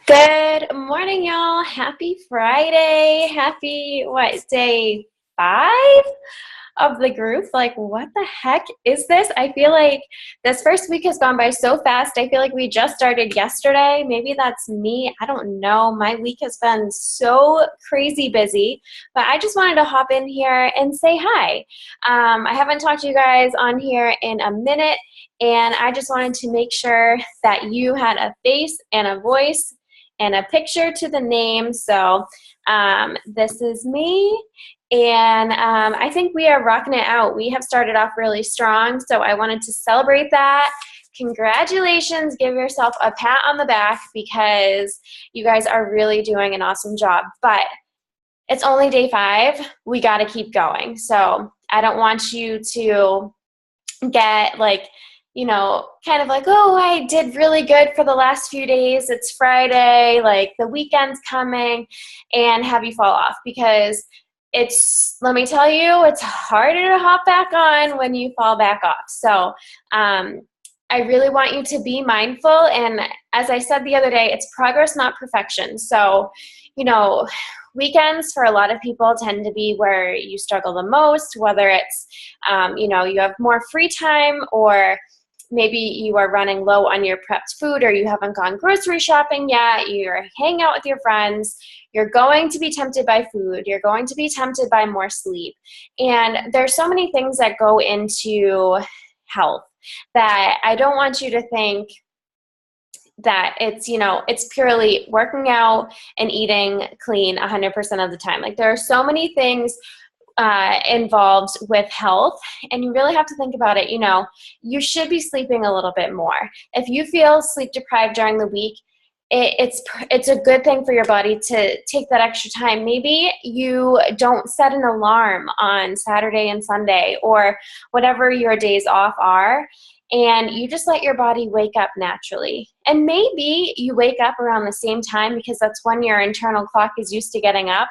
Good morning, y'all. Happy Friday. Happy, day 5 of the group? Like, what the heck is this? I feel like this first week has gone by so fast. I feel like we just started yesterday. Maybe that's me. I don't know. My week has been so crazy busy, but I just wanted to hop in here and say hi. I haven't talked to you guys on here in a minute, and I just wanted to make sure that you had a face and a voice and a picture to the name. So this is me, and I think we are rocking it out. We have started off really strong, so I wanted to celebrate that. Congratulations. Give yourself a pat on the back because you guys are really doing an awesome job. But it's only day 5. We got to keep going. So I don't want you to get kind of like, oh, I did really good for the last few days. It's Friday, like the weekend's coming, and have you fall off, because let me tell you, it's harder to hop back on when you fall back off. So I really want you to be mindful. And as I said the other day, it's progress, not perfection. So, weekends for a lot of people tend to be where you struggle the most, whether it's, you have more free time, or maybe you are running low on your prepped food, or you haven't gone grocery shopping yet, you're hanging out with your friends, you're going to be tempted by food, you're going to be tempted by more sleep. And there's so many things that go into health that I don't want you to think that it's purely working out and eating clean 100% of the time. Like, there are so many things involved with health, and you really have to think about it. You should be sleeping a little bit more. If you feel sleep deprived during the week, it's a good thing for your body to take that extra time. Maybe you don't set an alarm on Saturday and Sunday, or whatever your days off are, and you just let your body wake up naturally. And maybe you wake up around the same time because that's when your internal clock is used to getting up.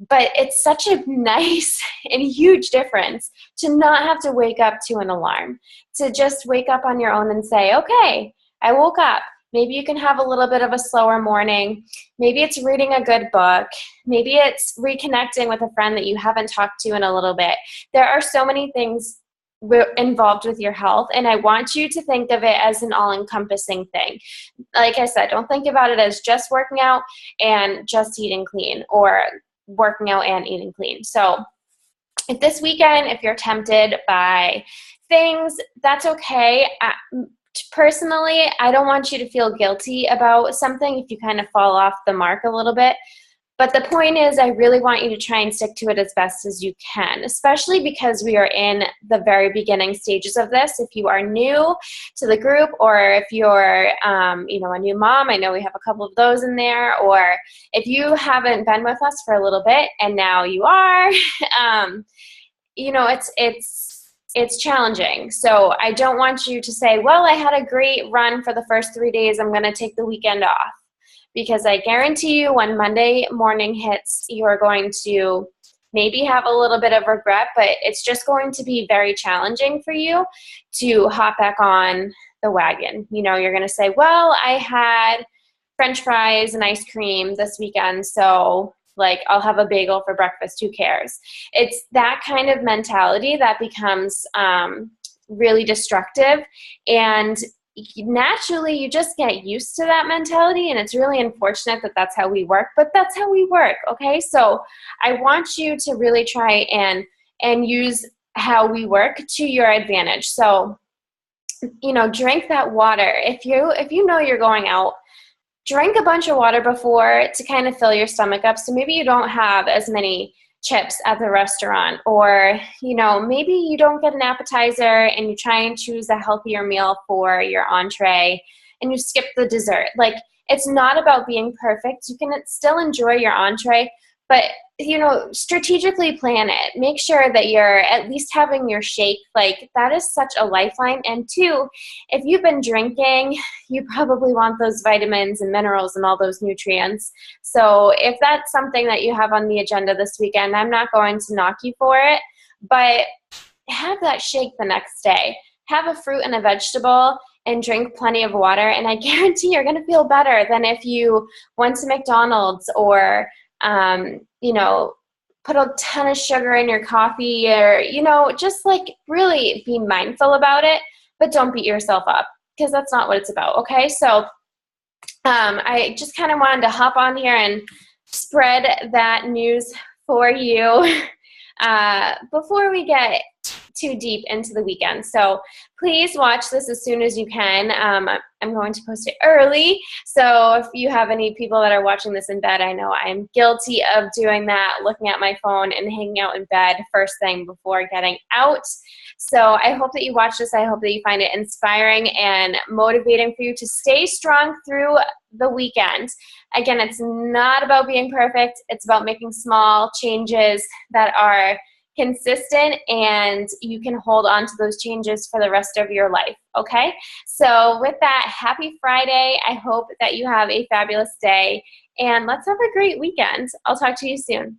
But it's such a nice and huge difference to not have to wake up to an alarm, to just wake up on your own and say, okay, I woke up. Maybe you can have a little bit of a slower morning. Maybe it's reading a good book. Maybe it's reconnecting with a friend that you haven't talked to in a little bit. There are so many things involved with your health, and I want you to think of it as an all-encompassing thing. Like I said, don't think about it as just working out and just eating clean, or working out and eating clean. So if this weekend, if you're tempted by things, that's okay. Personally, I don't want you to feel guilty about something if you kind of fall off the mark a little bit. But the point is, I really want you to try and stick to it as best as you can, especially because we are in the very beginning stages of this. If you are new to the group, or if you're, a new mom, I know we have a couple of those in there, or if you haven't been with us for a little bit and now you are, it's challenging. So I don't want you to say, well, I had a great run for the first 3 days, I'm going to take the weekend off. Because I guarantee you, when Monday morning hits, you are going to maybe have a little bit of regret, but it's just going to be very challenging for you to hop back on the wagon. You're going to say, well, I had French fries and ice cream this weekend, so I'll have a bagel for breakfast, who cares? It's that kind of mentality that becomes really destructive, and naturally you just get used to that mentality, and it's really unfortunate that that's how we work, but that's how we work. Okay, so I want you to really try and use how we work to your advantage. So drink that water. If you know you're going out, drink a bunch of water before to kind of fill your stomach up, so maybe you don't have as many chips at the restaurant, or maybe you don't get an appetizer and you try and choose a healthier meal for your entree and you skip the dessert. It's not about being perfect. You can still enjoy your entree, but strategically plan it. Make sure that you're at least having your shake. That is such a lifeline. And 2, if you've been drinking, you probably want those vitamins and minerals and all those nutrients. So if that's something that you have on the agenda this weekend, I'm not going to knock you for it, but have that shake the next day. Have a fruit and a vegetable and drink plenty of water. And I guarantee you're going to feel better than if you went to McDonald's or, you know, put a ton of sugar in your coffee, or, you know, just like really be mindful about it, but don't beat yourself up, because that's not what it's about. Okay. So I just kind of wanted to hop on here and spread that news for you before we get too deep into the weekend. So please watch this as soon as you can. I'm going to post it early. So if you have any people that are watching this in bed, I know I'm guilty of doing that, looking at my phone and hanging out in bed first thing before getting out. So I hope that you watch this. I hope that you find it inspiring and motivating for you to stay strong through the weekend. Again, it's not about being perfect. It's about making small changes that are consistent, and you can hold on to those changes for the rest of your life. Okay? So with that, happy Friday. I hope that you have a fabulous day, and let's have a great weekend. I'll talk to you soon.